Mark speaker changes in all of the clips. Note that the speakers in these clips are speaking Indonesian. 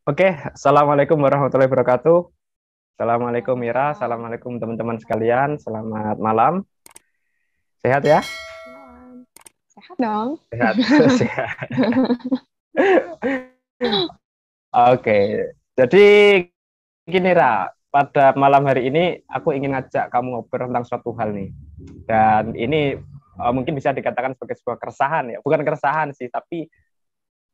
Speaker 1: Oke, Assalamualaikum warahmatullahi wabarakatuh. Assalamualaikum Mira,
Speaker 2: Waalaikumsalam.
Speaker 1: Assalamualaikum teman-teman sekalian.
Speaker 2: Waalaikumsalam.
Speaker 1: Selamat malam. Sehat ya?
Speaker 2: Malam. Sehat dong.
Speaker 1: Sehat. Sehat. Oke, jadi gini Ra, pada malam hari ini aku ingin ngajak kamu ngobrol tentang suatu hal nih. Dan ini mungkin bisa dikatakan sebagai sebuah keresahan ya. Bukan keresahan sih, tapi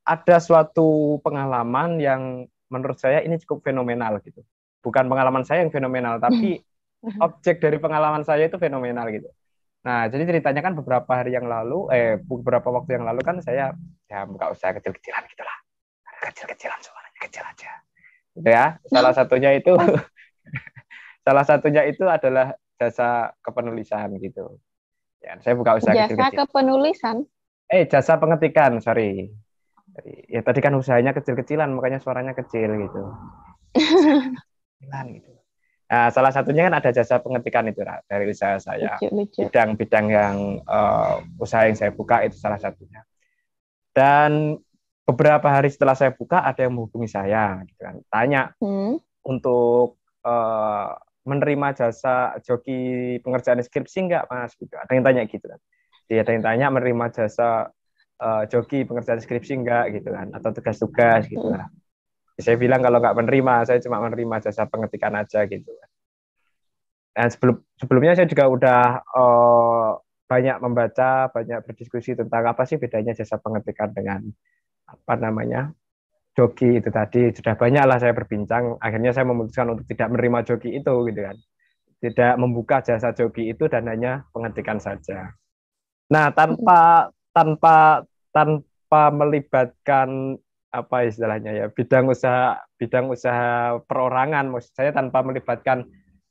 Speaker 1: ada suatu pengalaman yang menurut saya ini cukup fenomenal gitu. Bukan pengalaman saya yang fenomenal, tapi objek dari pengalaman saya itu fenomenal gitu. Nah, jadi ceritanya kan beberapa hari yang lalu, beberapa waktu yang lalu kan saya ya buka usaha kecil-kecilan gitulah, kecil-kecilan suaranya kecil aja, gitu ya. Salah satunya itu,
Speaker 2: Oh,
Speaker 1: salah satunya itu adalah jasa kepenulisan gitu. Ya, saya buka usaha
Speaker 2: jasa
Speaker 1: kecil-kecil.
Speaker 2: kepenulisan.
Speaker 1: Jasa pengetikan, sorry. Ya tadi kan usahanya kecil-kecilan, makanya suaranya kecil gitu. Usaha kecilan gitu. Nah, salah satunya kan ada jasa pengetikan itu Ra, dari usaha saya.
Speaker 2: Lucu, lucu.
Speaker 1: Bidang-bidang yang usaha yang saya buka itu salah satunya. Dan beberapa hari setelah saya buka ada yang menghubungi saya, gitu kan. Tanya
Speaker 2: Hmm.
Speaker 1: untuk menerima jasa joki pengerjaan skripsi enggak Mas? Gitu. Ada yang tanya gitu kan. Dia ada yang tanya menerima jasa joki pengerjaan skripsi enggak gitu kan, atau tugas-tugas gitu
Speaker 2: Hmm.
Speaker 1: lah. Saya bilang kalau nggak menerima, saya cuma menerima jasa pengetikan aja gitu. Dan sebelumnya saya juga udah banyak membaca, banyak berdiskusi tentang apa sih bedanya jasa pengetikan dengan apa namanya joki itu tadi. Sudah banyak lah saya berbincang. Akhirnya saya memutuskan untuk tidak menerima joki itu gitu kan, tidak membuka jasa joki itu dan hanya pengetikan saja. Nah,
Speaker 2: Hmm.
Speaker 1: tanpa melibatkan apa istilahnya ya bidang usaha perorangan, maksud saya tanpa melibatkan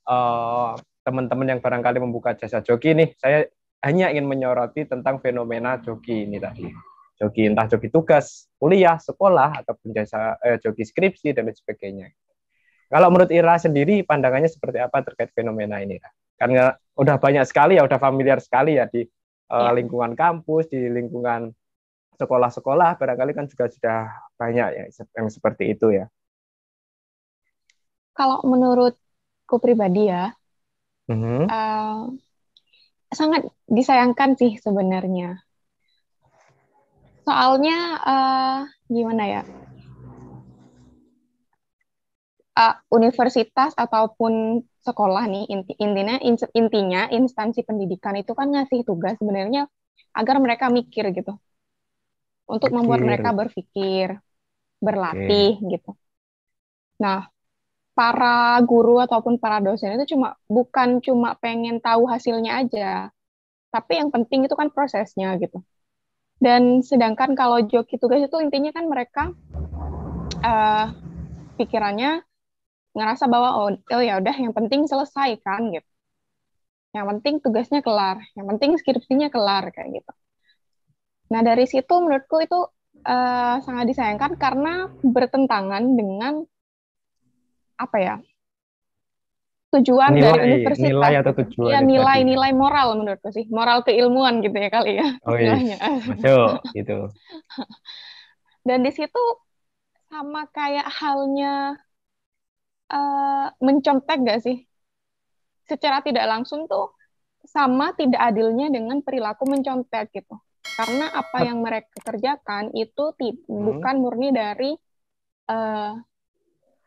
Speaker 1: uh, teman-teman yang barangkali membuka jasa joki nih, saya hanya ingin menyoroti tentang fenomena joki ini tadi. Joki entah joki tugas, kuliah, sekolah ataupun jasa joki skripsi dan lain sebagainya. Kalau menurut Ira sendiri pandangannya seperti apa terkait fenomena ini? Karena udah banyak sekali ya, udah familiar sekali ya di
Speaker 2: Ya,
Speaker 1: lingkungan kampus, di lingkungan sekolah-sekolah, barangkali kan juga sudah banyak ya yang seperti itu ya.
Speaker 2: kalau menurutku pribadi ya,
Speaker 1: Mhm.
Speaker 2: eh, sangat disayangkan sih sebenarnya. Soalnya gimana ya? Universitas ataupun sekolah nih intinya instansi pendidikan itu kan ngasih tugas sebenarnya agar mereka mikir gitu, untuk membuat
Speaker 1: Mikir
Speaker 2: mereka
Speaker 1: gitu.
Speaker 2: berpikir,
Speaker 1: Oke.
Speaker 2: berlatih gitu. Nah, para guru ataupun para dosen itu bukan cuma pengen tahu hasilnya aja, tapi yang penting itu kan prosesnya gitu. Dan sedangkan kalau joki tugas itu intinya kan mereka eh, pikirannya ngerasa bahwa oh ya udah yang penting selesai kan gitu. Yang penting tugasnya kelar, yang penting skripsinya kelar kayak gitu. Nah, dari situ menurutku itu sangat disayangkan karena bertentangan dengan apa ya? Tujuan dari
Speaker 1: Nilai, nilai
Speaker 2: universitas
Speaker 1: atau
Speaker 2: gitu. Ya
Speaker 1: tujuan itu tadi ya.
Speaker 2: nilai-nilai moral menurutku sih, moral keilmuan gitu ya kali ya
Speaker 1: Oh,
Speaker 2: istilahnya.
Speaker 1: yes. Masuk gitu.
Speaker 2: Dan di situ sama kayak halnya mencontek gak sih? Secara tidak langsung tuh sama tidak adilnya dengan perilaku mencontek gitu. Karena apa yang mereka kerjakan itu
Speaker 1: Hmm,
Speaker 2: bukan murni dari eh,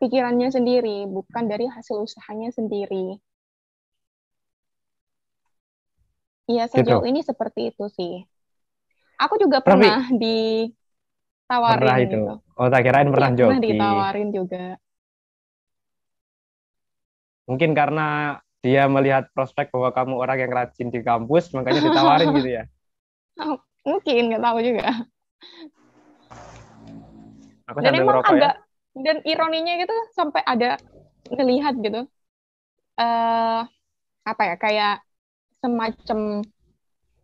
Speaker 2: pikirannya sendiri, bukan dari hasil usahanya sendiri. Iya, sejauh
Speaker 1: gitu.
Speaker 2: ini seperti itu sih. Aku juga pernah
Speaker 1: Tapi pernah
Speaker 2: ditawarin
Speaker 1: itu.
Speaker 2: gitu.
Speaker 1: Oh, tak kirain
Speaker 2: Iya,
Speaker 1: pernah
Speaker 2: pernah
Speaker 1: joki.
Speaker 2: ditawarin juga.
Speaker 1: Mungkin karena dia melihat prospek bahwa kamu orang yang rajin di kampus, makanya ditawarin gitu ya.
Speaker 2: Mungkin, nggak tahu juga.
Speaker 1: Aku
Speaker 2: Dan
Speaker 1: sambil
Speaker 2: emang
Speaker 1: ngerokok ya.
Speaker 2: agak, dan ironinya gitu sampai ada ngelihat gitu. eh Apa ya, kayak semacam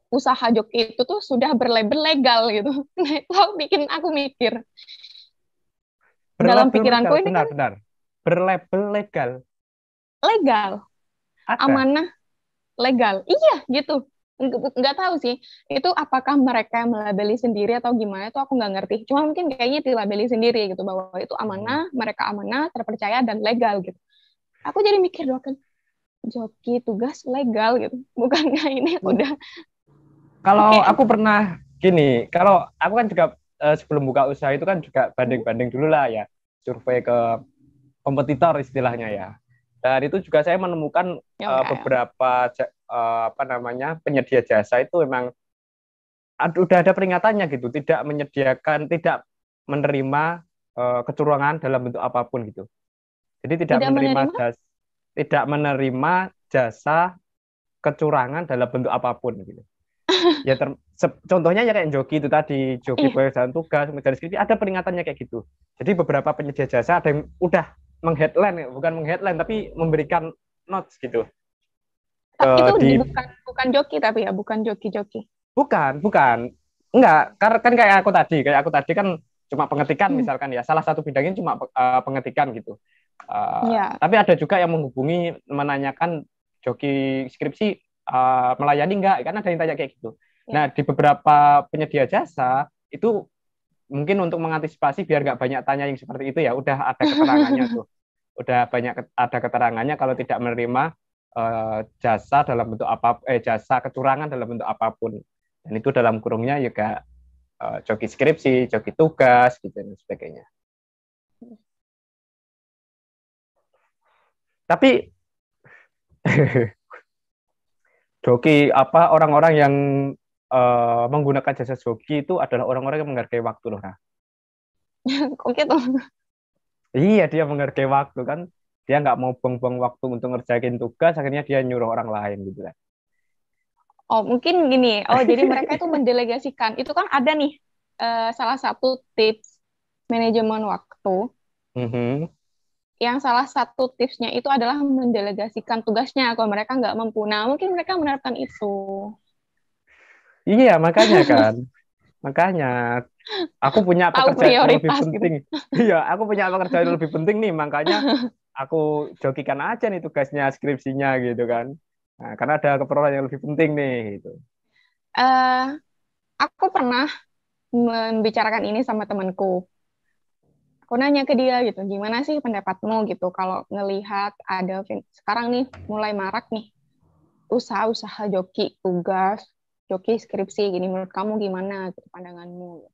Speaker 2: usaha joki itu tuh sudah berlabel legal gitu. Nah, itu bikin aku mikir. Dalam
Speaker 1: Berlabel
Speaker 2: pikiranku
Speaker 1: legal,
Speaker 2: ini kan
Speaker 1: benar-benar. Berlabel legal.
Speaker 2: legal,
Speaker 1: Ada.
Speaker 2: amanah legal. Iya, gitu. nggak tahu sih itu apakah mereka yang melabeli sendiri atau gimana itu aku nggak ngerti. Cuma mungkin kayaknya dilabeli sendiri gitu bahwa itu
Speaker 1: Hmm.
Speaker 2: amanah, mereka amanah, terpercaya dan legal gitu. Aku jadi mikir dua kan joki tugas legal gitu. Bukankah ini udah
Speaker 1: Kalau
Speaker 2: kayak
Speaker 1: aku pernah gini, kalau aku kan juga sebelum buka usaha itu kan juga
Speaker 2: hmm,
Speaker 1: banding-banding dulu lah ya, survei ke kompetitor istilahnya ya. Dan itu juga saya menemukan
Speaker 2: ya ya.
Speaker 1: beberapa apa namanya penyedia jasa itu memang udah ada peringatannya gitu, tidak menyediakan, tidak menerima kecurangan dalam bentuk apapun gitu. Jadi
Speaker 2: Tidak menerima.
Speaker 1: tidak menerima jasa kecurangan dalam bentuk apapun gitu. Ya contohnya ya kayak joki itu tadi, joki
Speaker 2: Iya.
Speaker 1: pemeriksaan tugas, menjadi skripsi ada peringatannya kayak gitu. Jadi beberapa penyedia jasa ada yang udah mengheadline, bukan mengheadline tapi memberikan notes gitu ke
Speaker 2: Itu
Speaker 1: di
Speaker 2: bukan bukan joki tapi ya bukan joki-joki.
Speaker 1: bukan enggak, karena kan kayak aku tadi kan cuma pengetikan
Speaker 2: Hmm.
Speaker 1: misalkan ya, salah satu bidangnya cuma pengetikan gitu.
Speaker 2: Ya.
Speaker 1: Tapi ada juga yang menghubungi menanyakan joki skripsi melayani enggak, karena ada yang tanya kayak gitu.
Speaker 2: Ya.
Speaker 1: Nah, di beberapa penyedia jasa itu mungkin untuk mengantisipasi biar nggak banyak tanya yang seperti itu ya, udah ada keterangannya tuh, udah banyak ada keterangannya kalau tidak menerima jasa dalam bentuk apa, jasa kecurangan dalam bentuk apapun, dan itu dalam kurungnya juga joki skripsi, joki tugas gitu dan sebagainya. Tapi joki apa, orang-orang yang menggunakan jasa joki itu adalah orang-orang yang menghargai waktu loh. Nah,
Speaker 2: Kok gitu?
Speaker 1: iya, dia menghargai waktu kan, dia nggak mau buang-buang waktu untuk ngerjain tugas, akhirnya dia nyuruh orang lain gitu kan.
Speaker 2: Oh, mungkin gini. Oh, jadi mereka itu mendelegasikan. Itu kan ada nih salah satu tips manajemen waktu.
Speaker 1: Mhm.
Speaker 2: Yang salah satu tipsnya itu adalah mendelegasikan tugasnya kalau mereka nggak mampu. Nah, mungkin mereka menerapkan itu.
Speaker 1: Iya, makanya kan, makanya aku punya
Speaker 2: Tahu
Speaker 1: pekerjaan yang lebih
Speaker 2: prioritas gitu.
Speaker 1: penting. Iya, aku punya pekerjaan yang lebih penting nih, makanya aku jokikan aja nih tugasnya, skripsinya gitu kan. Nah, karena ada keperluan yang lebih penting nih gitu.
Speaker 2: eh aku pernah membicarakan ini sama temanku. Aku nanya ke dia gitu, gimana sih pendapatmu gitu kalau ngelihat ada sekarang nih mulai marak nih usaha-usaha joki tugas, joki skripsi gini menurut kamu gimana gitu pandanganmu?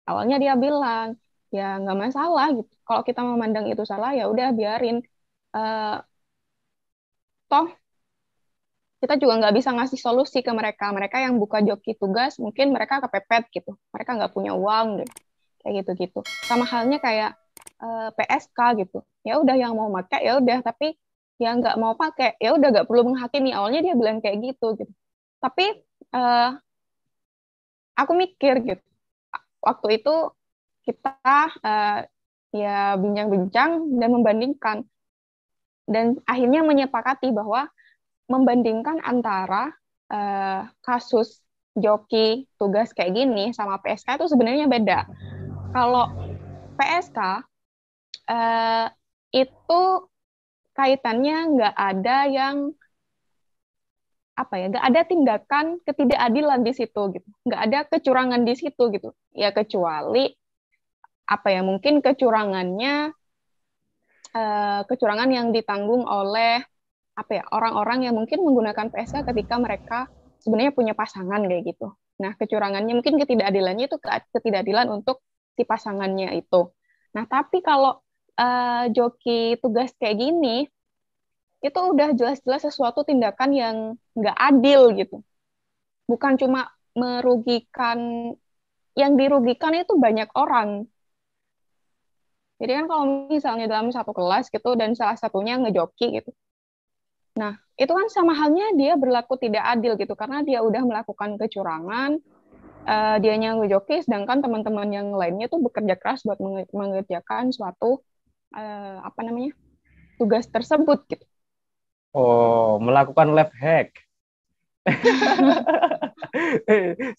Speaker 2: Awalnya dia bilang ya nggak masalah gitu. Kalau kita memandang itu salah ya udah biarin. Eh, Toh kita juga nggak bisa ngasih solusi ke mereka. Mereka yang buka joki tugas mungkin mereka kepepet gitu. Mereka nggak punya uang gitu. Kayak gitu-gitu. Sama halnya kayak PSK gitu. Ya udah yang mau pakai ya udah, tapi yang nggak mau pakai ya udah nggak perlu menghakimi. Awalnya dia bilang kayak gitu. Tapi eh, aku mikir gitu. Waktu itu kita eh, ya bincang-bincang dan membandingkan dan akhirnya menyepakati bahwa membandingkan antara kasus joki tugas kayak gini sama PSK itu sebenarnya beda. Kalau PSK eh, itu kaitannya nggak ada yang apa ya, nggak ada tindakan ketidakadilan di situ gitu, nggak ada kecurangan di situ gitu. Ya kecuali apa ya mungkin kecurangan yang ditanggung oleh apa ya orang-orang yang mungkin menggunakan PSK ketika mereka sebenarnya punya pasangan kayak gitu. Nah, kecurangannya mungkin ketidakadilannya itu ketidakadilan untuk si pasangannya itu. Nah, tapi kalau joki tugas kayak gini itu udah jelas-jelas sesuatu tindakan yang nggak adil gitu. Bukan cuma merugikan, yang dirugikan itu banyak orang. Jadi kan kalau misalnya dalam satu kelas gitu dan salah satunya ngejoki gitu. Nah, itu kan sama halnya dia berlaku tidak adil gitu karena dia udah melakukan kecurangan, dianya ngejoki sedangkan teman-teman yang lainnya tuh bekerja keras buat mengerjakan suatu apa namanya? Tugas tersebut gitu.
Speaker 1: Oh, melakukan lab hack.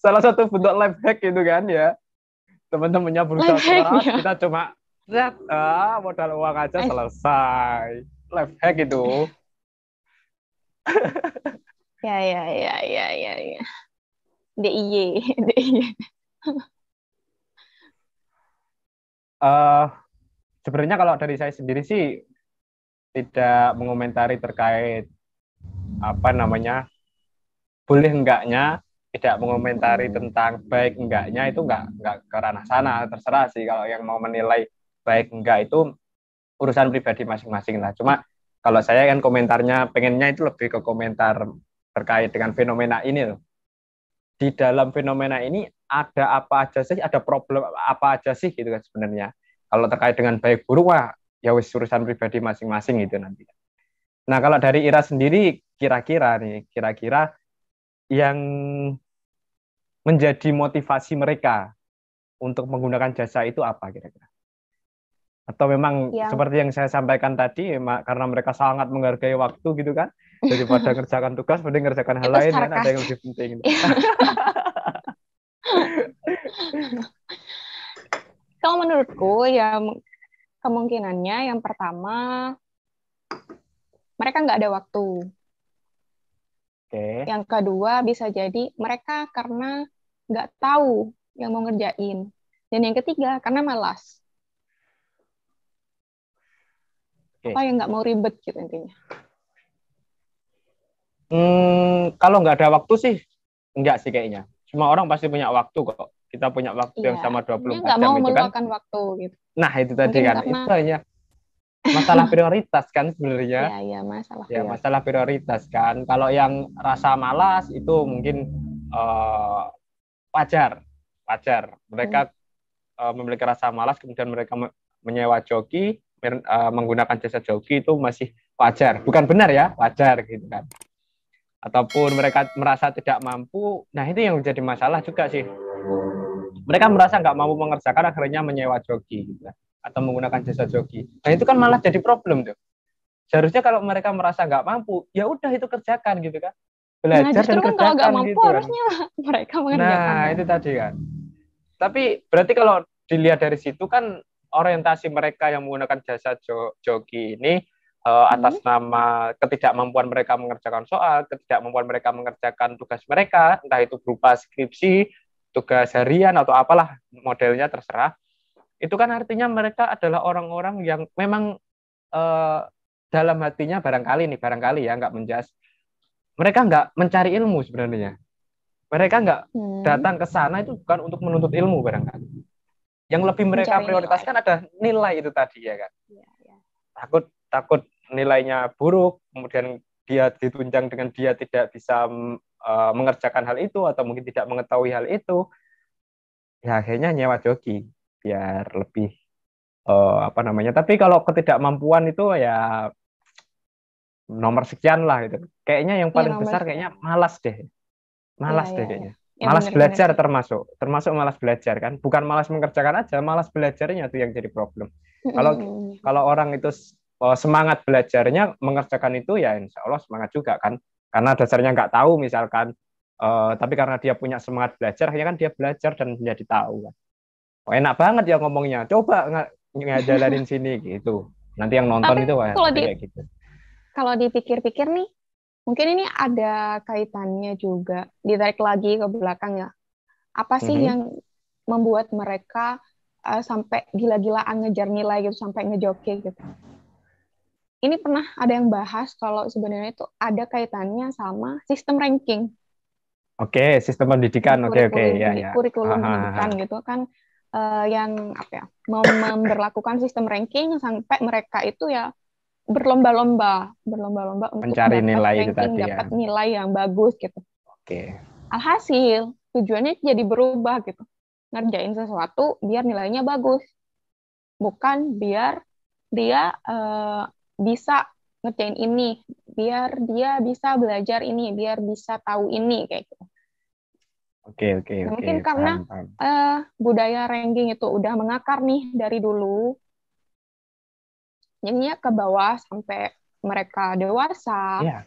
Speaker 1: Salah satu bentuk life hack itu kan ya, teman-temannya
Speaker 2: Life
Speaker 1: berusaha
Speaker 2: hack
Speaker 1: keras,
Speaker 2: ya.
Speaker 1: kita cuma lihat modal uang aja
Speaker 2: Eh,
Speaker 1: selesai. Life hack itu.
Speaker 2: Ya, ya, ya, ya, ya, ya. DIY, DIY.
Speaker 1: Eh Sebenarnya kalau dari saya sendiri sih tidak mengomentari terkait apa namanya boleh enggaknya, tidak mengomentari tentang baik enggaknya, itu enggak ke ranah sana, terserah sih kalau yang mau menilai baik enggak itu urusan pribadi masing-masing lah. Cuma kalau saya kan komentarnya pengennya itu lebih ke komentar terkait dengan fenomena ini loh. Di dalam fenomena ini ada apa aja sih, ada problem apa aja sih gitu kan sebenarnya. Kalau terkait dengan baik buruk, wah ya wis urusan pribadi masing-masing gitu nanti. Nah kalau dari Ira sendiri, kira-kira yang menjadi motivasi mereka untuk menggunakan jasa itu apa kira-kira? Atau memang
Speaker 2: Yang
Speaker 1: seperti yang saya sampaikan tadi, karena mereka sangat menghargai waktu gitu kan, daripada ngerjakan tugas, mending ngerjakan hal
Speaker 2: itu
Speaker 1: lain kan, ada
Speaker 2: sarkas.
Speaker 1: yang lebih penting.
Speaker 2: Kalau menurutku ya kemungkinannya yang pertama mereka nggak ada waktu.
Speaker 1: Oke,
Speaker 2: Yang kedua bisa jadi mereka karena nggak tahu yang mau ngerjain. Dan yang ketiga karena malas. Apa
Speaker 1: oke.
Speaker 2: yang nggak mau ribet gitu intinya.
Speaker 1: Kalau nggak ada waktu sih, enggak sih kayaknya. Semua orang pasti punya waktu kok. Kita punya waktu
Speaker 2: Iya,
Speaker 1: yang sama
Speaker 2: dia
Speaker 1: 24
Speaker 2: nggak
Speaker 1: jam
Speaker 2: mau
Speaker 1: itu kan.
Speaker 2: meluangkan waktu gitu.
Speaker 1: Nah, itu tadi
Speaker 2: Mungkin
Speaker 1: kan.
Speaker 2: karena
Speaker 1: Itu hanya masalah prioritas kan sebenarnya.
Speaker 2: ya ya masalah
Speaker 1: Ya,
Speaker 2: prioritas.
Speaker 1: masalah prioritas kan. Kalau yang rasa malas itu mungkin eh, wajar. Wajar. Mereka
Speaker 2: Hmm.
Speaker 1: memiliki rasa malas, kemudian mereka menyewa joki, menggunakan jasa joki itu masih wajar. Bukan benar ya, wajar gitu kan. Ataupun mereka merasa tidak mampu, nah itu yang menjadi masalah juga sih. Mereka merasa nggak mampu mengerjakan, akhirnya menyewa joki gitu kan. Atau menggunakan jasa joki. Nah itu kan malah jadi problem tuh. Seharusnya kalau mereka merasa nggak mampu, ya udah itu kerjakan gitu kan.
Speaker 2: Nah,
Speaker 1: Belajar
Speaker 2: justru
Speaker 1: dan
Speaker 2: kan kalau nggak
Speaker 1: kerjakan
Speaker 2: mampu
Speaker 1: gitu kan.
Speaker 2: harusnya mereka
Speaker 1: Nah
Speaker 2: mengerjakannya.
Speaker 1: itu tadi kan. Tapi berarti kalau dilihat dari situ kan orientasi mereka yang menggunakan jasa joki ini
Speaker 2: Hmm.
Speaker 1: atas nama ketidakmampuan mereka mengerjakan soal, ketidakmampuan mereka mengerjakan tugas mereka, entah itu berupa skripsi, tugas harian atau apalah modelnya terserah. Itu kan artinya mereka adalah orang-orang yang memang eh, dalam hatinya barangkali ya nggak menjas, mereka nggak mencari ilmu sebenarnya. Mereka nggak
Speaker 2: Hmm.
Speaker 1: datang ke sana itu bukan untuk menuntut ilmu barangkali. Yang lebih mereka
Speaker 2: Mencari nilai.
Speaker 1: prioritaskan ada nilai itu tadi ya kan.
Speaker 2: Ya, ya.
Speaker 1: Takut takut nilainya buruk, kemudian dia ditunjang dengan dia tidak bisa mengerjakan hal itu atau mungkin tidak mengetahui hal itu, ya akhirnya nyewa joki biar lebih apa namanya. Tapi kalau ketidakmampuan itu ya nomor sekian lah itu. Kayaknya yang
Speaker 2: Iya
Speaker 1: paling
Speaker 2: nomor
Speaker 1: besar
Speaker 2: sekian.
Speaker 1: kayaknya malas deh.
Speaker 2: Iya,
Speaker 1: Malas deh
Speaker 2: iya, iya.
Speaker 1: kayaknya.
Speaker 2: Ya
Speaker 1: Malas
Speaker 2: benar-benar
Speaker 1: belajar
Speaker 2: sih.
Speaker 1: termasuk malas belajar kan. Bukan malas mengerjakan aja, malas belajarnya tuh yang jadi problem. Kalau
Speaker 2: Mm-mm.
Speaker 1: kalau orang itu semangat belajarnya, mengerjakan itu ya insya Allah semangat juga kan. Karena dasarnya nggak tahu misalkan, tapi karena dia punya semangat belajar, akhirnya kan dia belajar dan menjadi tahu kan. Oh, enak banget ya ngomongnya. Coba ngajalanin sini gitu. Nanti yang
Speaker 2: Tapi
Speaker 1: nonton itu wah
Speaker 2: kalau
Speaker 1: pasti kayak gitu.
Speaker 2: kalau dipikir-pikir nih, mungkin ini ada kaitannya juga. Ditarik lagi ke belakang ya. Apa sih
Speaker 1: Mhm.
Speaker 2: yang membuat mereka sampai gila-gilaan ngejar nilai gitu, sampai ngejoki gitu. Ini pernah ada yang bahas kalau sebenarnya itu ada kaitannya sama sistem ranking
Speaker 1: Oke, sistem
Speaker 2: di
Speaker 1: pendidikan. Oke, oke,
Speaker 2: kurikulum
Speaker 1: ya, ya.
Speaker 2: kurikulum
Speaker 1: Hahaha.
Speaker 2: pendidikan gitu kan, yang apa ya, memberlakukan sistem ranking sampai mereka itu ya berlomba-lomba untuk
Speaker 1: Mencari
Speaker 2: dapat
Speaker 1: nilai itu
Speaker 2: ranking,
Speaker 1: tadi ya.
Speaker 2: dapat nilai yang bagus gitu.
Speaker 1: Oke.
Speaker 2: Alhasil tujuannya jadi berubah gitu. Ngerjain sesuatu biar nilainya bagus, bukan biar dia bisa ngerjain ini, biar dia bisa belajar ini, biar bisa tahu ini kayak gitu.
Speaker 1: Oke, oke,
Speaker 2: Nah,
Speaker 1: oke,
Speaker 2: mungkin karena
Speaker 1: paham, paham.
Speaker 2: budaya ranking itu udah mengakar nih dari dulu, jadinya ke bawah sampai mereka dewasa,
Speaker 1: Iya,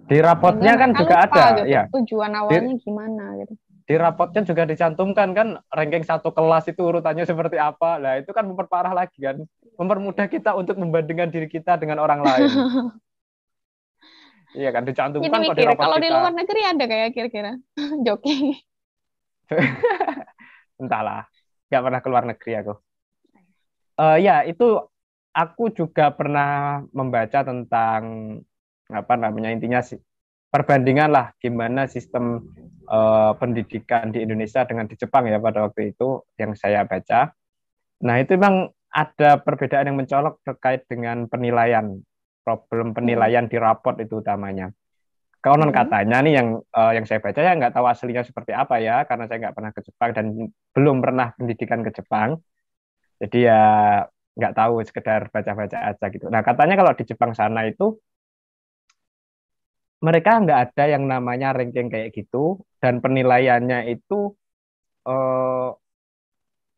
Speaker 1: di
Speaker 2: sehingga
Speaker 1: rapotnya kan
Speaker 2: mereka
Speaker 1: juga
Speaker 2: lupa
Speaker 1: ada,
Speaker 2: gitu
Speaker 1: ya.
Speaker 2: tujuan
Speaker 1: Di,
Speaker 2: awalnya gimana gitu.
Speaker 1: di rapotnya juga dicantumkan kan ranking satu kelas itu urutannya seperti apa. Nah, itu kan memperparah lagi kan. Mempermudah kita untuk membandingkan diri kita dengan orang lain. Iya kan
Speaker 2: Jadi
Speaker 1: dicantumkan kok di
Speaker 2: mikir,
Speaker 1: rapot
Speaker 2: kalau di
Speaker 1: kita.
Speaker 2: luar negeri ada kayak kira-kira joki.
Speaker 1: Entahlah, nggak pernah keluar negeri aku. Ya itu aku juga pernah membaca tentang apa namanya intinya sih perbandingan lah gimana sistem pendidikan di Indonesia dengan di Jepang ya pada waktu itu yang saya baca. Nah itu memang ada perbedaan yang mencolok terkait dengan penilaian, problem
Speaker 2: Hmm.
Speaker 1: penilaian di raport itu utamanya. Konon
Speaker 2: Hmm.
Speaker 1: katanya nih yang saya baca ya nggak tahu aslinya seperti apa ya karena saya nggak pernah ke Jepang dan belum pernah pendidikan ke Jepang. Jadi ya nggak tahu sekedar baca-baca aja gitu. Nah katanya kalau di Jepang sana itu mereka nggak ada yang namanya ranking kayak gitu dan penilaiannya itu eh,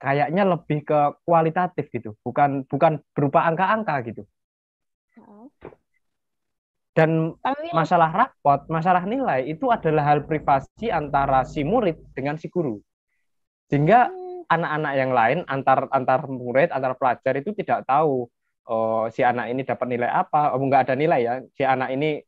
Speaker 1: kayaknya lebih ke kualitatif gitu, bukan bukan berupa angka-angka gitu.
Speaker 2: Oh.
Speaker 1: Dan
Speaker 2: Tapi
Speaker 1: masalah rapot, masalah nilai itu adalah hal privasi antara si murid dengan si guru. Sehingga
Speaker 2: hmm,
Speaker 1: anak-anak yang lain antar antar murid, antar pelajar itu tidak tahu si anak ini dapat nilai apa, nggak ada nilai ya. Si anak ini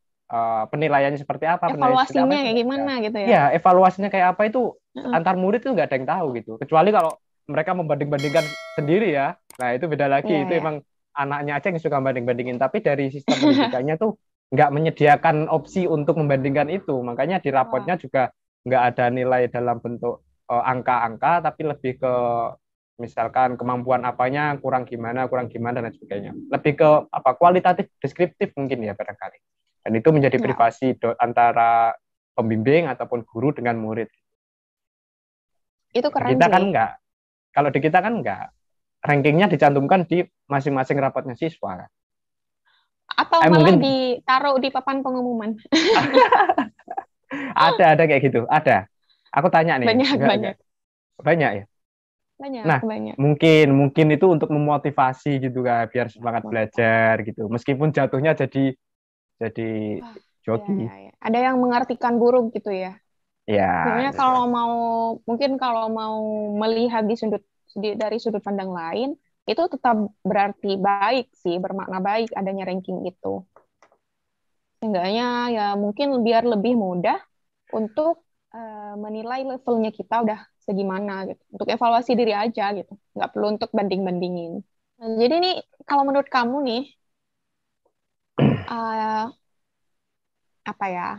Speaker 1: penilaiannya seperti apa, penilaiannya seperti apa
Speaker 2: evaluasinya
Speaker 1: itu
Speaker 2: kayak
Speaker 1: nggak ada.
Speaker 2: gimana gitu ya.
Speaker 1: Ya, evaluasinya kayak apa itu
Speaker 2: Heeh.
Speaker 1: antar murid itu nggak ada yang tahu gitu. Kecuali kalau mereka membanding-bandingkan sendiri ya. Nah, itu beda lagi.
Speaker 2: Iya,
Speaker 1: Itu
Speaker 2: ya.
Speaker 1: emang anaknya aja yang suka banding-bandingin. Tapi dari sistem pendidikannya tuh nggak menyediakan opsi untuk membandingkan itu. Makanya di
Speaker 2: Wah.
Speaker 1: rapotnya juga nggak ada nilai dalam bentuk angka-angka, tapi lebih ke misalkan kemampuan apanya kurang gimana dan lain sebagainya. Lebih ke apa kualitatif deskriptif mungkin ya barangkali. Dan itu menjadi
Speaker 2: Ya,
Speaker 1: privasi antara pembimbing ataupun guru dengan murid.
Speaker 2: itu
Speaker 1: Di
Speaker 2: keren
Speaker 1: kita
Speaker 2: sih.
Speaker 1: kan enggak. Kalau di kita kan enggak. Rankingnya dicantumkan di masing-masing rapotnya siswa.
Speaker 2: Atau malah
Speaker 1: Mungkin
Speaker 2: ditaruh di papan pengumuman.
Speaker 1: ada kayak gitu, ada. Aku tanya nih,
Speaker 2: Banyak,
Speaker 1: enggak
Speaker 2: banyak.
Speaker 1: banyak ya.
Speaker 2: Banyak,
Speaker 1: Nah,
Speaker 2: banyak.
Speaker 1: mungkin itu untuk memotivasi gitu kan, biar semangat belajar gitu. Meskipun jatuhnya jadi
Speaker 2: Wah, ya,
Speaker 1: joki.
Speaker 2: ya, ya. Ada yang mengartikan buruk gitu ya.
Speaker 1: Ya,
Speaker 2: Sebenarnya kalau mau, mungkin kalau mau melihat dari sudut pandang lain, itu tetap berarti baik sih, bermakna baik adanya ranking itu. Seenggaknya ya mungkin biar lebih mudah untuk menilai levelnya kita udah segimana gitu. Untuk evaluasi diri aja gitu. Nggak perlu untuk banding-bandingin. Nah, jadi nih, kalau menurut kamu nih, eh, apa ya,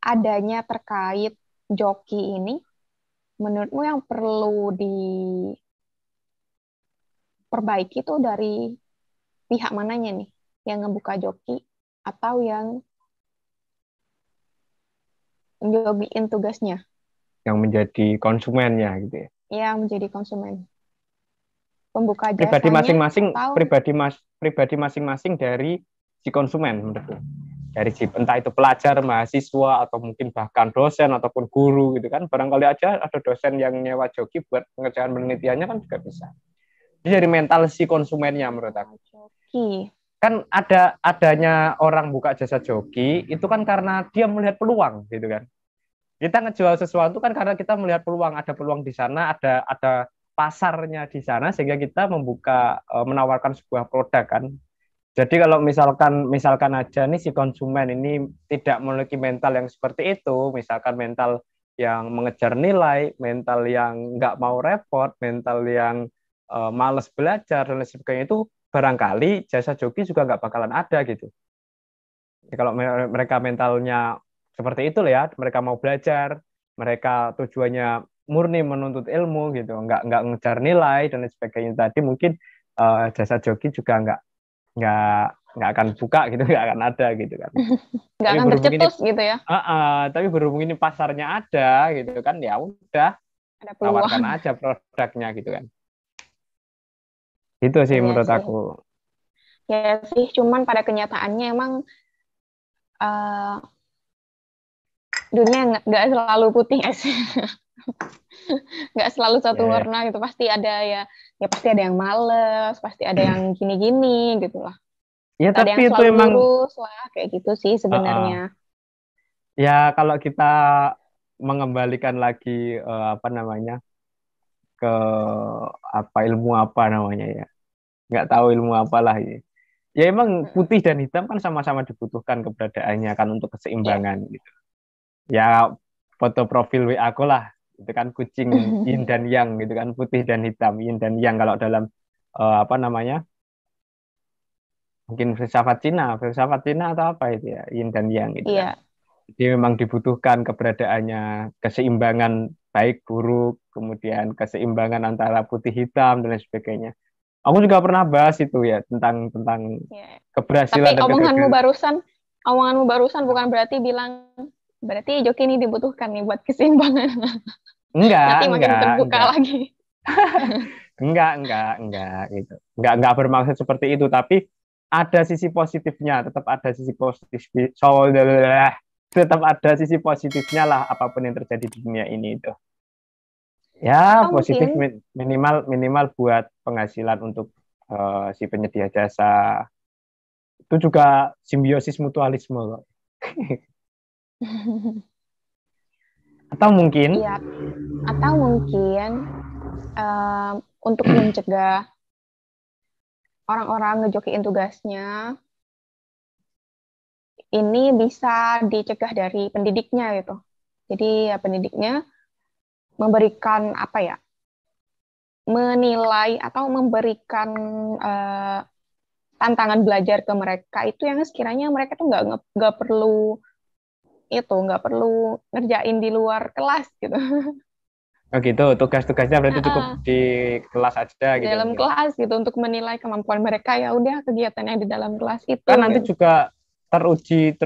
Speaker 2: adanya terkait joki ini, menurutmu yang perlu diperbaiki itu dari pihak mananya nih? Yang ngebuka joki atau yang nyobiin tugasnya?
Speaker 1: yang menjadi konsumennya gitu ya.
Speaker 2: Yang menjadi konsumen. Pembuka
Speaker 1: Pribadi
Speaker 2: jasanya
Speaker 1: masing-masing,
Speaker 2: atau
Speaker 1: pribadi masing-masing dari si konsumen menurutku. Dari si entah itu pelajar, mahasiswa atau mungkin bahkan dosen ataupun guru gitu kan. Barangkali aja ada dosen yang nyewa joki buat pengerjaan penelitiannya kan juga bisa. Jadi dari mental si konsumennya menurut aku.
Speaker 2: joki.
Speaker 1: Kan adanya orang buka jasa joki itu kan karena dia melihat peluang gitu kan. Kita ngejual sesuatu kan karena kita melihat peluang, ada peluang di sana, ada pasarnya di sana sehingga kita membuka menawarkan sebuah produk kan. Jadi kalau misalkan aja nih si konsumen ini tidak memiliki mental yang seperti itu, misalkan mental yang mengejar nilai, mental yang nggak mau repot, mental yang males belajar dan lain sebagainya itu barangkali jasa joki juga nggak bakalan ada gitu. Jadi kalau mereka mentalnya seperti itu ya, mereka mau belajar, mereka tujuannya murni menuntut ilmu gitu, nggak ngejar nilai dan lain sebagainya tadi mungkin jasa joki juga nggak nggak akan buka gitu, nggak akan ada gitu kan.
Speaker 2: Nggak
Speaker 1: Tapi
Speaker 2: akan
Speaker 1: berhubung ini
Speaker 2: tercetus gitu ya.
Speaker 1: tapi berhubung ini pasarnya ada gitu kan, ya udah
Speaker 2: Ada
Speaker 1: tawarkan
Speaker 2: peluang.
Speaker 1: aja produknya gitu kan. Itu sih
Speaker 2: Iya
Speaker 1: menurut
Speaker 2: sih.
Speaker 1: aku.
Speaker 2: Ya sih, cuman pada kenyataannya emang eh, dunia nggak selalu putih nggak sih. Nggak selalu satu
Speaker 1: Ya, ya.
Speaker 2: warna gitu. Pasti ada ya, ya pasti ada yang males, pasti ada yang gini-gini gitu lah.
Speaker 1: Ya
Speaker 2: Nggak ada
Speaker 1: tapi
Speaker 2: yang
Speaker 1: itu
Speaker 2: selalu
Speaker 1: emang
Speaker 2: lurus lah, kayak gitu sih sebenarnya.
Speaker 1: ya kalau kita mengembalikan lagi apa namanya ke apa ilmu apa namanya ya, nggak tahu ilmu apalah ini. Ya emang
Speaker 2: Mm-mm.
Speaker 1: putih dan hitam kan sama-sama dibutuhkan keberadaannya kan untuk
Speaker 2: Iya.
Speaker 1: keseimbangan gitu. Ya foto profil WA aku lah, itu kan kucing yin dan yang gitu kan, putih dan hitam, yin dan yang kalau dalam apa namanya, mungkin filsafat Cina atau apa itu ya, yin dan yang gitu kan.
Speaker 2: Iya.
Speaker 1: Jadi memang dibutuhkan keberadaannya, keseimbangan baik buruk, kemudian keseimbangan antara putih hitam dan lain sebagainya. Aku juga pernah bahas itu ya tentang
Speaker 2: Iya. Tapi
Speaker 1: keberhasilan dan kegagalan.
Speaker 2: omonganmu barusan bukan berarti bilang berarti joki ini dibutuhkan nih buat keseimbangan. Nanti makin terbuka
Speaker 1: Enggak.
Speaker 2: lagi.
Speaker 1: Enggak gitu. Enggak bermaksud seperti itu, tapi ada sisi positifnya, tetap ada sisi positif. Tetap ada sisi positifnya lah apapun yang terjadi di dunia ini itu. Ya,
Speaker 2: Atau
Speaker 1: positif
Speaker 2: mungkin
Speaker 1: minimal minimal buat penghasilan untuk si penyedia jasa. Itu juga simbiosis mutualisme kok. Atau mungkin
Speaker 2: ya, atau mungkin untuk mencegah orang-orang ngejokiin tugasnya ini bisa dicegah dari pendidiknya gitu. Jadi ya pendidiknya memberikan apa ya, menilai atau memberikan eh, tantangan belajar ke mereka itu yang sekiranya mereka tuh nggak perlu nggak perlu ngerjain di luar kelas gitu.
Speaker 1: oh gitu, tugas-tugasnya berarti cukup
Speaker 2: Heeh,
Speaker 1: di kelas aja
Speaker 2: di
Speaker 1: gitu
Speaker 2: dalam
Speaker 1: mungkin.
Speaker 2: kelas gitu untuk menilai kemampuan mereka ya udah kegiatan yang di dalam kelas itu
Speaker 1: Kan nanti
Speaker 2: gitu.
Speaker 1: juga teruji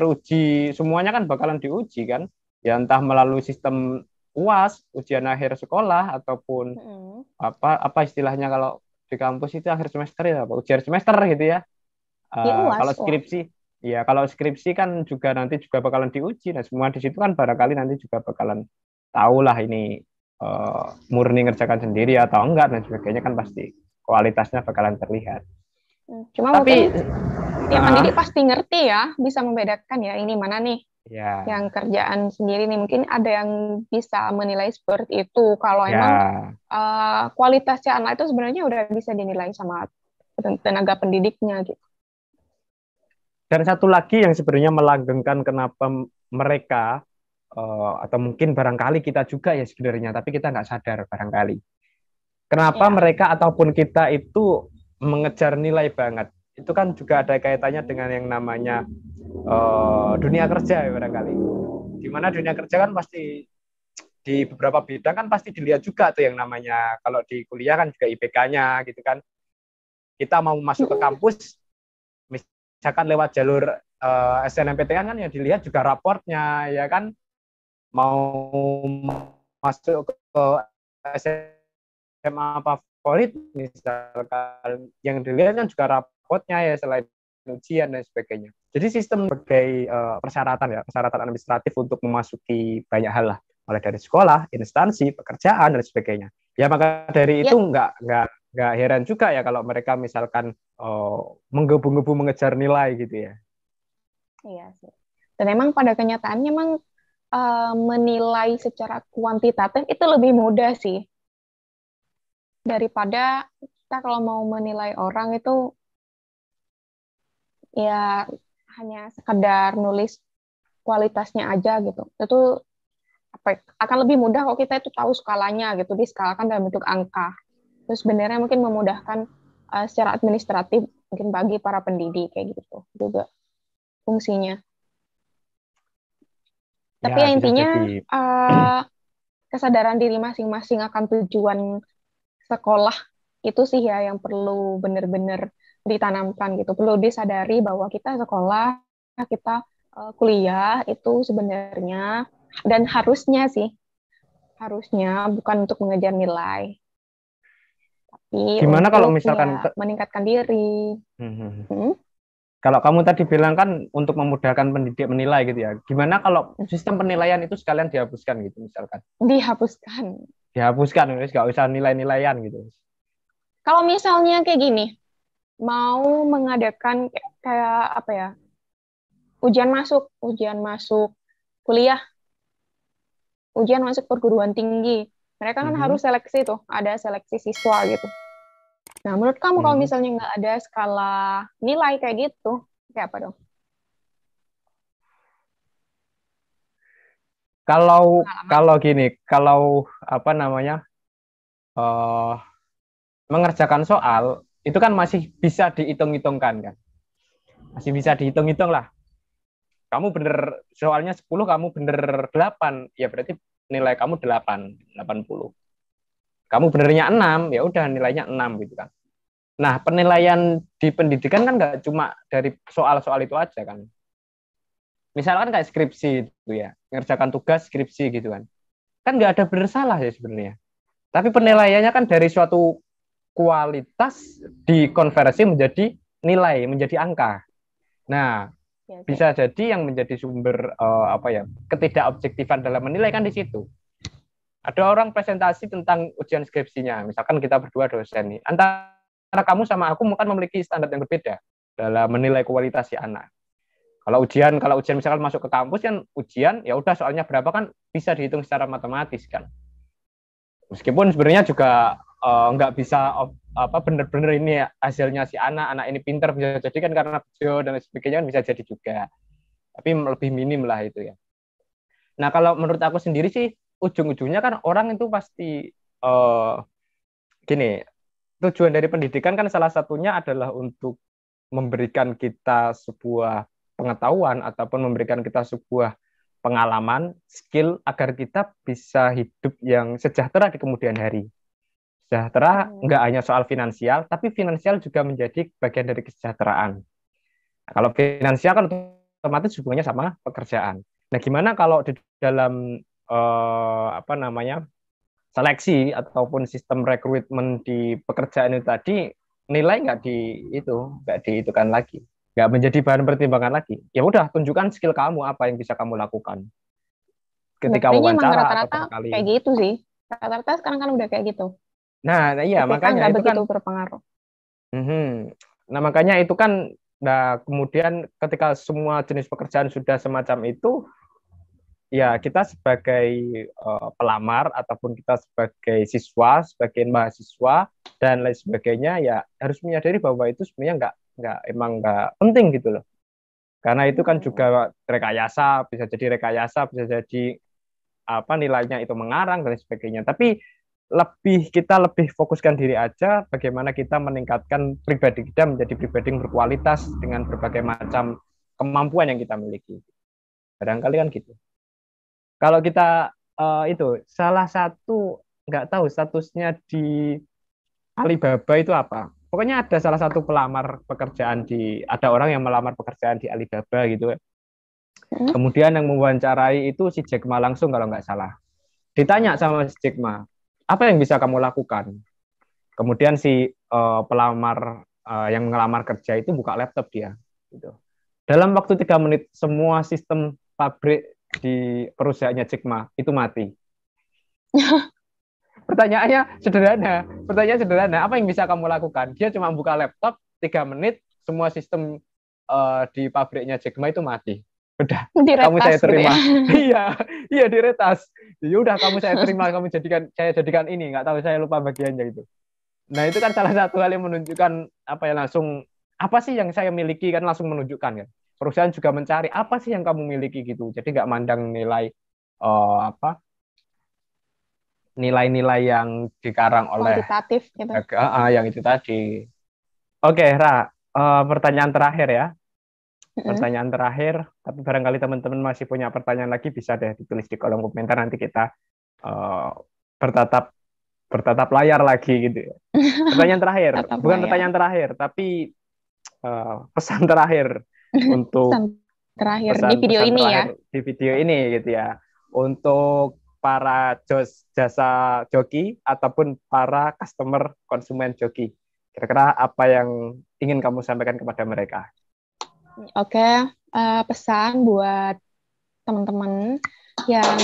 Speaker 1: semuanya kan bakalan diuji kan, ya entah melalui sistem UAS, ujian akhir sekolah, ataupun
Speaker 2: Mm.
Speaker 1: apa istilahnya kalau di kampus itu akhir semester ya, apa ujian semester gitu ya.
Speaker 2: Ya
Speaker 1: Kalau
Speaker 2: UAS, UAS.
Speaker 1: skripsi, ya kalau skripsi kan juga nanti juga bakalan diuji. Nah semua di situ kan barangkali nanti juga bakalan tahu lah ini murni ngerjakan sendiri atau enggak dan sebagainya, kan pasti kualitasnya bakalan terlihat.
Speaker 2: Cuma
Speaker 1: Tapi
Speaker 2: mungkin tiap
Speaker 1: uh,
Speaker 2: pendidik pasti ngerti ya, bisa membedakan ya ini mana nih yang
Speaker 1: ya
Speaker 2: kerjaan sendiri nih. Mungkin ada yang bisa menilai seperti itu. Kalau emang
Speaker 1: ya
Speaker 2: kualitasnya anak itu sebenarnya udah bisa dinilai sama tenaga pendidiknya gitu.
Speaker 1: dan satu lagi yang sebenarnya melanggengkan kenapa mereka atau mungkin barangkali kita juga ya sebenarnya, tapi kita nggak sadar barangkali. Kenapa
Speaker 2: Ya,
Speaker 1: mereka ataupun kita itu mengejar nilai banget? Itu kan juga ada kaitannya dengan yang namanya dunia kerja ya barangkali. Di mana dunia kerja kan pasti di beberapa bidang kan pasti dilihat juga tuh yang namanya, kalau di kuliah kan juga IPK-nya gitu kan. Kita mau masuk ke
Speaker 2: mm,
Speaker 1: kampus, misalkan lewat jalur SNMPTN kan yang dilihat juga raportnya ya kan, mau masuk ke SMA favorit misalkan yang dilihat kan juga rapotnya ya, selain ujian dan sebagainya. Jadi sistem sebagai persyaratan administratif untuk memasuki banyak hal lah, mulai dari sekolah, instansi, pekerjaan dan sebagainya. Ya maka dari itu
Speaker 2: ya,
Speaker 1: nggak heran juga ya kalau mereka misalkan menggebu-gebu mengejar nilai gitu ya.
Speaker 2: iya sih. Dan emang pada kenyataannya emang menilai secara kuantitatif itu lebih mudah sih daripada kita kalau mau menilai orang itu ya hanya sekedar nulis kualitasnya aja gitu. Itu apa akan lebih mudah kalau kita itu tahu skalanya gitu, diskalakan dalam bentuk angka. Terus sebenarnya mungkin memudahkan secara administratif mungkin bagi para pendidik kayak gitu juga fungsinya.
Speaker 1: Ya
Speaker 2: Tapi ya
Speaker 1: bisa
Speaker 2: intinya
Speaker 1: jadi.
Speaker 2: eh, kesadaran diri masing-masing akan tujuan sekolah itu sih ya yang perlu benar-benar ditanamkan gitu. Perlu disadari bahwa kita sekolah, kita kuliah itu sebenarnya dan harusnya sih, harusnya bukan untuk mengejar nilai, tapi
Speaker 1: Gimana kalau
Speaker 2: untuk
Speaker 1: misalkan
Speaker 2: ya meningkatkan diri. Hmm?
Speaker 1: kalau kamu tadi bilang kan untuk memudahkan pendidik menilai gitu ya. Gimana kalau sistem penilaian itu sekalian dihapuskan gitu misalkan?
Speaker 2: Dihapuskan.
Speaker 1: Dihapuskan, wis nggak usah nilai-nilaian gitu.
Speaker 2: Kalau misalnya kayak gini, mau mengadakan kayak apa ya, ujian masuk kuliah, ujian masuk perguruan tinggi. Mereka kan harus
Speaker 1: Mhm.
Speaker 2: seleksi tuh, ada seleksi siswa gitu. Nah, menurut kamu kalau
Speaker 1: Mhm.
Speaker 2: misalnya nggak ada skala nilai kayak gitu, kayak apa dong?
Speaker 1: Kalau
Speaker 2: Pengalaman.
Speaker 1: kalau gini, kalau apa namanya eh mengerjakan soal itu kan masih bisa dihitung-hitungkan kan, masih bisa dihitung-hitung lah. Kamu bener soalnya 10, kamu bener 8, ya berarti nilai kamu 8, 80. Kamu benernya 6, ya udah nilainya 6 gitu kan. Nah, penilaian di pendidikan kan nggak cuma dari soal-soal itu aja kan. Misalkan kayak skripsi itu ya, mengerjakan tugas skripsi gitu kan. Kan nggak ada benar salah ya sebenarnya. Tapi
Speaker 2: Iya,
Speaker 1: penilaiannya kan dari suatu kualitas dikonversi menjadi nilai, menjadi angka. Nah,
Speaker 2: iya sih.
Speaker 1: bisa jadi yang menjadi sumber apa ya, ketidakobjektifan dalam menilai kan di situ. Ada orang presentasi tentang ujian skripsinya, misalkan kita berdua dosen nih, antara kamu sama aku mungkin memiliki standar yang berbeda dalam menilai kualitas si anak. Kalau ujian misalkan masuk ke kampus kan ujian, ya udah soalnya berapa kan bisa dihitung secara matematis kan. Meskipun sebenarnya juga nggak bisa apa bener-bener ini hasilnya si anak ini pinter, bisa jadi kan karena video dan sebagainya kan bisa jadi juga. Tapi lebih minim lah itu ya. Nah, kalau menurut aku sendiri sih ujung-ujungnya kan orang itu pasti gini, tujuan dari pendidikan kan salah satunya adalah untuk memberikan kita sebuah pengetahuan ataupun memberikan kita sebuah pengalaman, skill agar kita bisa hidup yang sejahtera di kemudian hari. Sejahtera
Speaker 2: Hmm.
Speaker 1: nggak hanya soal finansial, tapi finansial juga menjadi bagian dari kesejahteraan. Nah, kalau finansial kan otomatis hubungannya sama pekerjaan. Nah, gimana kalau di dalam apa namanya seleksi ataupun sistem rekrutmen di pekerjaan itu tadi nilai nggak dihitungkan lagi, nggak menjadi bahan pertimbangan lagi. Ya udah, tunjukkan skill kamu apa yang bisa kamu lakukan ketika
Speaker 2: Sebenarnya emang
Speaker 1: wawancara atau
Speaker 2: rata-rata
Speaker 1: berkali.
Speaker 2: kayak gitu sih. Rata-rata sekarang kan udah kayak gitu.
Speaker 1: Nah, iya
Speaker 2: IPK
Speaker 1: makanya
Speaker 2: nggak
Speaker 1: itu kan.
Speaker 2: begitu berpengaruh.
Speaker 1: Mhm. Nah, makanya itu kan, nah kemudian ketika semua jenis pekerjaan sudah semacam itu, ya kita sebagai pelamar ataupun kita sebagai siswa, sebagai mahasiswa dan lain sebagainya ya harus menyadari bahwa itu sebenarnya nggak penting gitu loh. Karena itu kan
Speaker 2: Hmm.
Speaker 1: juga rekayasa, bisa jadi apa nilainya itu mengarang dan sebagainya. Tapi kita lebih fokuskan diri aja bagaimana kita meningkatkan pribadi kita menjadi pribadi yang berkualitas dengan berbagai macam kemampuan yang kita miliki. Barangkali kan gitu. Kalau kita itu salah satu nggak tahu statusnya di Alibaba itu apa. Pokoknya ada salah satu ada orang yang melamar pekerjaan di Alibaba gitu.
Speaker 2: Hmm?
Speaker 1: Kemudian yang mewawancarai itu si Jack Ma langsung kalau nggak salah. Ditanya sama si Jack Ma, apa yang bisa kamu lakukan? Kemudian si pelamar yang ngelamar kerja itu buka laptop dia. Gitu. Dalam waktu 3 menit semua sistem pabrik di perusahaannya Jack Ma itu mati. Pertanyaan sederhana, apa yang bisa kamu lakukan? Dia cuma buka laptop 3 menit, semua sistem di pabriknya Jack Ma itu mati. Udah, kamu
Speaker 2: Diretas
Speaker 1: saya
Speaker 2: gitu ya.
Speaker 1: terima. Iya, iya diretas. Ya udah, kamu saya terima, saya jadikan ini. Nggak tahu, saya lupa bagiannya itu. Nah, itu kan salah satu hal yang menunjukkan apa ya, langsung apa sih yang saya miliki kan langsung menunjukkan kan. Perusahaan juga mencari apa sih yang kamu miliki gitu. Jadi nggak mandang nilai apa nilai-nilai yang dikarang oleh
Speaker 2: Kuantitatif gitu.
Speaker 1: yang itu tadi. Oke, Ra, pertanyaan terakhir ya.
Speaker 2: Hmm.
Speaker 1: Pertanyaan terakhir, tapi barangkali teman-teman masih punya pertanyaan lagi bisa deh ditulis di kolom komentar nanti kita eh, bertatap bertatap layar lagi gitu ya. Pertanyaan terakhir,
Speaker 2: Tatap
Speaker 1: bukan
Speaker 2: layar.
Speaker 1: pertanyaan terakhir, tapi pesan terakhir
Speaker 2: Pesan
Speaker 1: untuk
Speaker 2: terakhir di video
Speaker 1: pesan-pesan
Speaker 2: ini ya.
Speaker 1: terakhir di video ini gitu ya. Untuk para jasa joki ataupun para customer konsumen joki. Kira-kira apa yang ingin kamu sampaikan kepada mereka?
Speaker 2: Oke, pesan buat teman-teman yang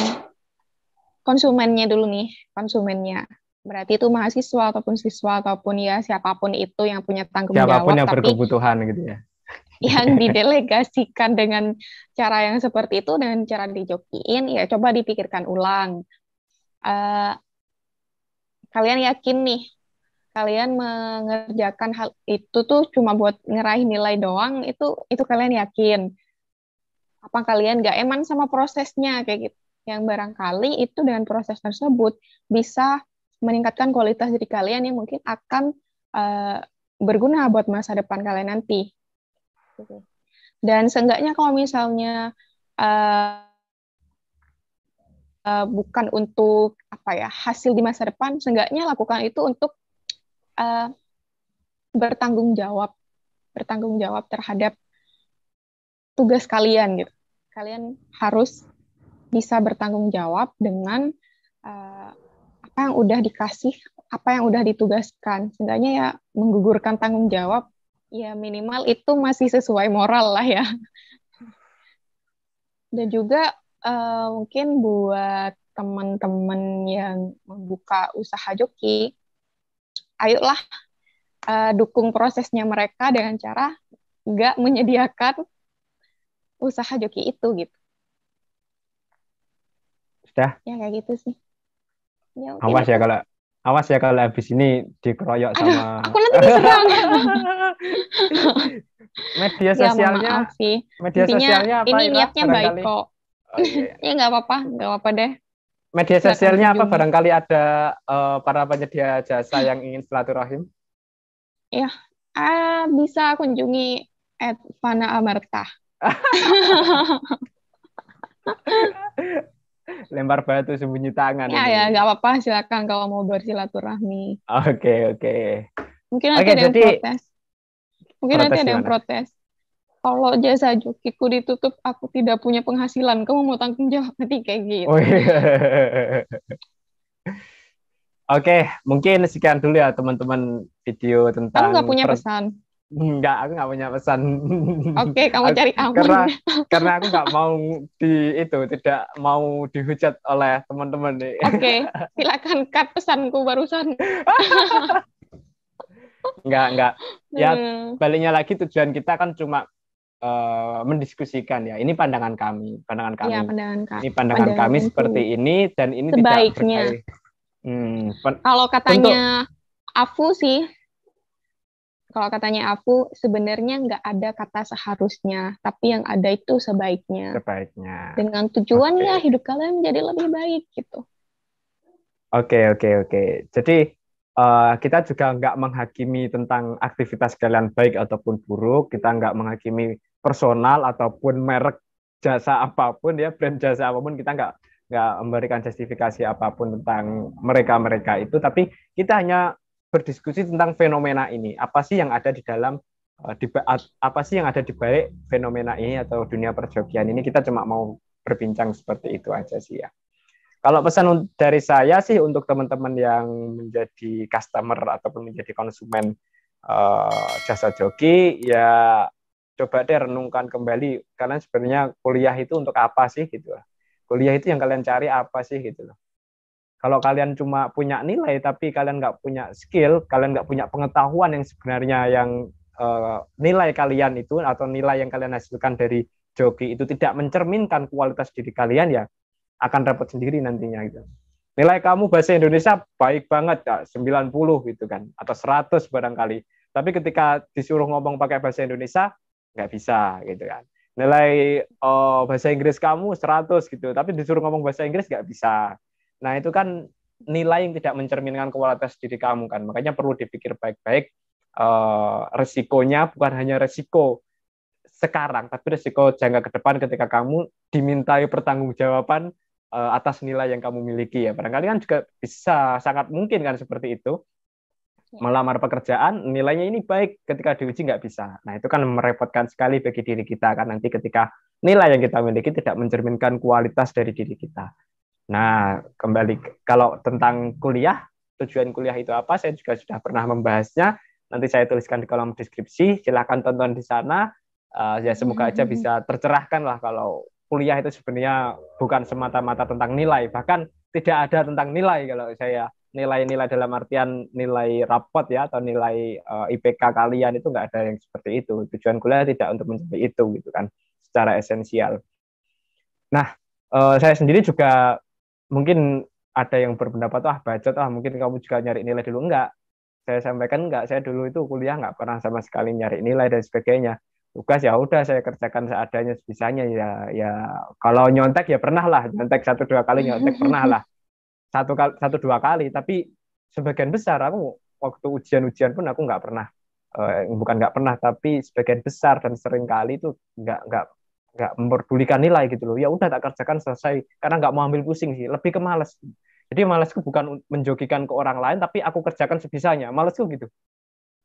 Speaker 2: konsumennya dulu nih, konsumennya. Berarti itu mahasiswa ataupun siswa ataupun ya siapapun itu yang punya tanggung
Speaker 1: Siapapun
Speaker 2: jawab,
Speaker 1: yang
Speaker 2: tapi
Speaker 1: berkebutuhan gitu ya.
Speaker 2: yang didelegasikan dengan cara yang seperti itu, dengan cara dijokiin, ya coba dipikirkan ulang. Eh, Kalian yakin nih, kalian mengerjakan hal itu tuh cuma buat ngeraih nilai doang, itu kalian yakin? Apa kalian nggak eman sama prosesnya kayak gitu? Yang barangkali itu dengan proses tersebut bisa meningkatkan kualitas diri kalian yang mungkin akan eh, berguna buat masa depan kalian nanti. Gitu. Dan seenggaknya kalau misalnya eh, bukan untuk apa ya hasil di masa depan, seenggaknya lakukan itu untuk eh, bertanggung jawab, bertanggung jawab terhadap tugas kalian gitu. Kalian harus bisa bertanggung jawab dengan uh, apa yang udah dikasih, apa yang udah ditugaskan. Seenggaknya ya menggugurkan tanggung jawab, ya minimal itu masih sesuai moral lah ya. Dan juga mungkin buat teman-teman yang membuka usaha joki, ayolah dukung prosesnya mereka dengan cara nggak menyediakan usaha joki itu gitu.
Speaker 1: Sudah.
Speaker 2: Ya kayak gitu sih. Ya mungkin
Speaker 1: Awas
Speaker 2: itu.
Speaker 1: ya kalau habis ini dikeroyok
Speaker 2: Aduh,
Speaker 1: sama
Speaker 2: aku nanti diserang.
Speaker 1: media
Speaker 2: Ya, mohon
Speaker 1: sosialnya.
Speaker 2: maaf sih.
Speaker 1: Media
Speaker 2: Intinya
Speaker 1: sosialnya apa,
Speaker 2: ini
Speaker 1: Ira?
Speaker 2: niatnya baik
Speaker 1: Barangkali.
Speaker 2: kok.
Speaker 1: Oh iya.
Speaker 2: Ya nggak apa-apa deh.
Speaker 1: Media
Speaker 2: Silakan
Speaker 1: sosialnya apa?
Speaker 2: kunjungi.
Speaker 1: Barangkali ada para penyedia jasa yang ingin silaturahim.
Speaker 2: Ya, bisa kunjungi @Fana Amerta.
Speaker 1: Lempar batu sembunyi tangan
Speaker 2: Ya,
Speaker 1: ini.
Speaker 2: ya, nggak apa-apa. Silakan kalau mau bersilaturahmi.
Speaker 1: Oke, oke.
Speaker 2: Mungkin nanti
Speaker 1: Oke,
Speaker 2: ada yang
Speaker 1: jadi
Speaker 2: protes. Mungkin nanti
Speaker 1: protes
Speaker 2: ada yang
Speaker 1: gimana?
Speaker 2: protes. Kalau jasa jokiku ditutup, aku tidak punya penghasilan. Kamu mau tanggung jawab nanti kayak
Speaker 1: Oh,
Speaker 2: gitu.
Speaker 1: iya. Oke, mungkin sekian dulu ya teman-teman video
Speaker 2: Kamu nggak
Speaker 1: tentang
Speaker 2: punya pesan.
Speaker 1: Enggak, aku nggak punya pesan.
Speaker 2: Oke, kamu
Speaker 1: Aku-
Speaker 2: cari aman.
Speaker 1: karena karena aku nggak mau tidak mau dihujat oleh teman-teman nih.
Speaker 2: Oke, silakan cut pesanku barusan.
Speaker 1: Enggak. Ya,
Speaker 2: Hmm,
Speaker 1: baliknya lagi tujuan kita kan cuma mendiskusikan ya. Ini pandangan kami,
Speaker 2: ya pandangan Kak,
Speaker 1: Ini pandangan kami
Speaker 2: pandanganku.
Speaker 1: seperti ini dan ini tidak
Speaker 2: Sebaiknya,
Speaker 1: berkait.
Speaker 2: kalau
Speaker 1: Untuk
Speaker 2: katanya Afu sih, kalau katanya Afu sebenarnya nggak ada kata seharusnya, tapi yang ada itu sebaiknya.
Speaker 1: sebaiknya.
Speaker 2: Dengan
Speaker 1: Oke.
Speaker 2: tujuannya hidup kalian menjadi lebih baik gitu.
Speaker 1: Oke. Jadi kita juga nggak menghakimi tentang aktivitas kalian baik ataupun buruk. Kita nggak menghakimi personal ataupun merek jasa apapun ya, brand jasa apapun. Kita nggak memberikan justifikasi apapun tentang mereka itu. Tapi kita hanya berdiskusi tentang fenomena ini. Apa sih yang ada di dalam apa sih yang ada di balik fenomena ini atau dunia perjokian ini? Kita cuma mau berbincang seperti itu aja sih ya. Kalau pesan dari saya sih untuk teman-teman yang menjadi customer ataupun menjadi konsumen jasa joki, ya coba deh renungkan kembali. Karena sebenarnya kuliah itu untuk apa sih gitu. Kuliah itu yang kalian cari apa sih gitu loh. Kalau kalian cuma punya nilai tapi kalian nggak punya skill, kalian nggak punya pengetahuan yang sebenarnya yang nilai kalian itu atau nilai yang kalian hasilkan dari joki itu tidak mencerminkan kualitas diri kalian, ya akan dapat sendiri nantinya gitu. Nilai kamu bahasa Indonesia baik banget, Kak, 90 gitu kan, atau 100 barangkali. Tapi ketika disuruh ngomong pakai bahasa Indonesia, nggak bisa gitu kan. Nilai bahasa Inggris kamu 100 gitu, tapi disuruh ngomong bahasa Inggris nggak bisa. Nah, itu kan nilai yang tidak mencerminkan kualitas diri kamu kan. Makanya perlu dipikir baik-baik resikonya, bukan hanya resiko sekarang, tapi resiko jangka ke depan ketika kamu dimintai pertanggungjawaban atas nilai yang kamu miliki ya. Barangkali kan juga bisa sangat mungkin kan seperti itu. Melamar pekerjaan, nilainya ini baik, ketika diuji nggak bisa. Nah, itu kan merepotkan sekali bagi diri kita kan nanti ketika nilai yang kita miliki tidak mencerminkan kualitas dari diri kita. Nah, kembali kalau tentang kuliah, tujuan kuliah itu apa? Saya juga sudah pernah membahasnya. Nanti saya tuliskan di kolom deskripsi. Silahkan tonton di sana. Ya semoga aja bisa tercerahkan lah kalau kuliah itu sebenarnya bukan semata-mata tentang nilai. Bahkan tidak ada tentang nilai kalau saya nilai-nilai dalam artian nilai rapot ya atau nilai IPK kalian itu nggak ada yang seperti itu. Tujuan kuliah tidak untuk mencapai itu gitu kan secara esensial. Nah, saya sendiri juga mungkin ada yang berpendapat, bacot, mungkin kamu juga nyari nilai dulu. Enggak. saya sampaikan enggak, saya dulu itu kuliah nggak pernah sama sekali nyari nilai dan sebagainya. Tugas ya udah saya kerjakan seadanya sebisanya ya. Ya kalau nyontek ya pernah lah, nyontek 1-2 kali, nyontek pernah lah, 1-2 kali. Tapi sebagian besar aku waktu ujian-ujian pun aku nggak pernah, bukan nggak pernah, tapi sebagian besar dan sering kali itu nggak memperdulikan nilai gitu loh. Ya udah tak kerjakan selesai, karena nggak mau ambil pusing sih, lebih ke malas. Jadi malasku bukan menjogikan ke orang lain, tapi aku kerjakan sebisanya. Malasku gitu.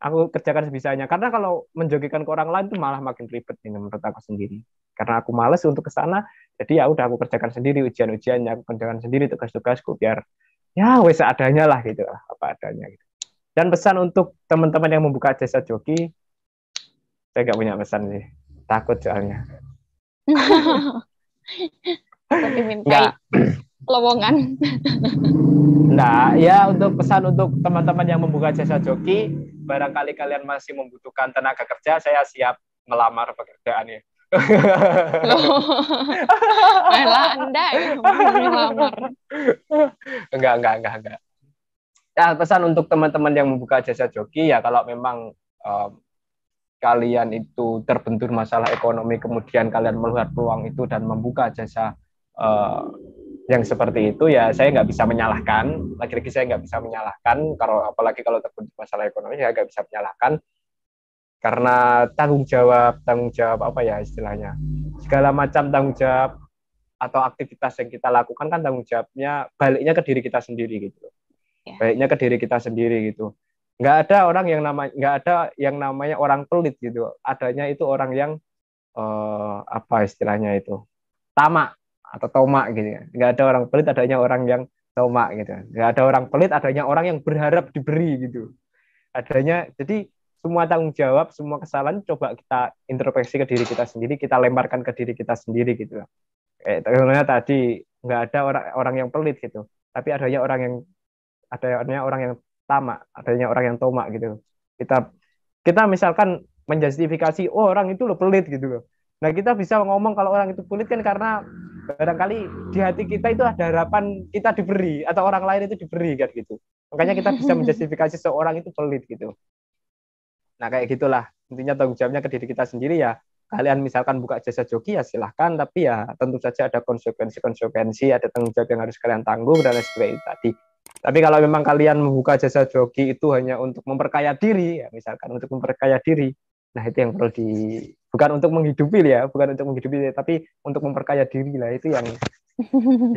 Speaker 1: Aku kerjakan sebisanya. Karena kalau menjogikan ke orang lain itu malah makin ribet ini menurut aku sendiri. Karena aku malas untuk ke sana, jadi ya udah aku kerjakan sendiri ujian-ujiannya, aku kerjakan sendiri tugas-tugasku biar ya wes adanya lah gitu lah, apa adanya gitu. Dan pesan untuk teman-teman yang membuka jasa joki, saya nggak punya pesan sih. Takut soalnya.
Speaker 2: Tapi minta
Speaker 1: Nggak.
Speaker 2: lowongan.
Speaker 1: Nah, ya untuk pesan untuk teman-teman yang membuka jasa joki, barangkali kalian masih membutuhkan tenaga kerja, saya siap melamar pekerjaan ya.
Speaker 2: Malah Anda yang melamar.
Speaker 1: Enggak. Ya, pesan untuk teman-teman yang membuka jasa joki ya, kalau memang kalian itu terbentur masalah ekonomi, kemudian kalian melihat peluang itu dan membuka jasa yang seperti itu, ya saya nggak bisa menyalahkan. Lagi-lagi saya nggak bisa menyalahkan, apalagi kalau terbentur masalah ekonomi, saya nggak bisa menyalahkan. Karena tanggung jawab apa ya istilahnya, segala macam tanggung jawab atau aktivitas yang kita lakukan kan tanggung jawabnya baliknya ke diri kita sendiri gitu. Baiknya ke diri kita sendiri gitu. Nggak ada yang namanya orang pelit gitu. Adanya itu orang yang apa istilahnya itu, tamak atau tomak gitu ya. Nggak ada orang pelit, adanya orang yang tomak gitu. Nggak ada orang pelit, adanya orang yang berharap diberi gitu. Adanya, jadi semua tanggung jawab, semua kesalahan coba kita introspeksi ke diri kita sendiri, kita lemparkan ke diri kita sendiri gitu. Contohnya tadi nggak ada orang yang pelit gitu, tapi adanya orang yang tamak, adanya orang yang tomak gitu. Kita misalkan menjustifikasi, oh orang itu lo pelit gitu loh. Nah kita bisa ngomong kalau orang itu pelit kan karena barangkali di hati kita itu ada harapan kita diberi atau orang lain itu diberi kan gitu. Makanya kita bisa menjustifikasi seorang itu pelit gitu. Nah kayak gitulah, intinya tanggung jawabnya ke diri kita sendiri ya. Kalian misalkan buka jasa joki ya silahkan, tapi ya tentu saja ada konsekuensi, ada tanggung jawab yang harus kalian tanggung dan lain sebagainya tadi. Tapi kalau memang kalian membuka jasa joki itu hanya untuk memperkaya diri, ya misalkan untuk memperkaya diri, nah itu yang perlu bukan untuk menghidupi ya, tapi untuk memperkaya diri lah, itu yang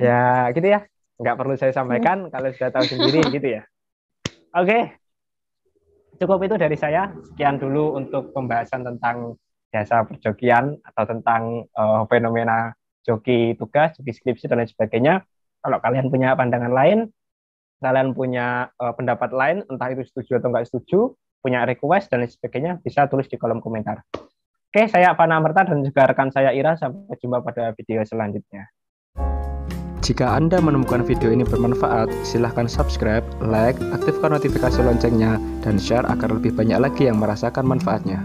Speaker 1: ya gitu ya, nggak perlu saya sampaikan, kalian sudah tahu sendiri gitu ya. Oke. Cukup itu dari saya. Sekian dulu untuk pembahasan tentang jasa perjokian atau tentang fenomena joki tugas, joki skripsi, dan lain sebagainya. Kalau kalian punya pandangan lain, kalian punya pendapat lain, entah itu setuju atau nggak setuju, punya request, dan lain sebagainya, bisa tulis di kolom komentar. Oke, saya Pana Amerta dan juga rekan saya Ira. Sampai jumpa pada video selanjutnya.
Speaker 3: Jika Anda menemukan video ini bermanfaat, silahkan subscribe, like, aktifkan notifikasi loncengnya, dan share agar lebih banyak lagi yang merasakan manfaatnya.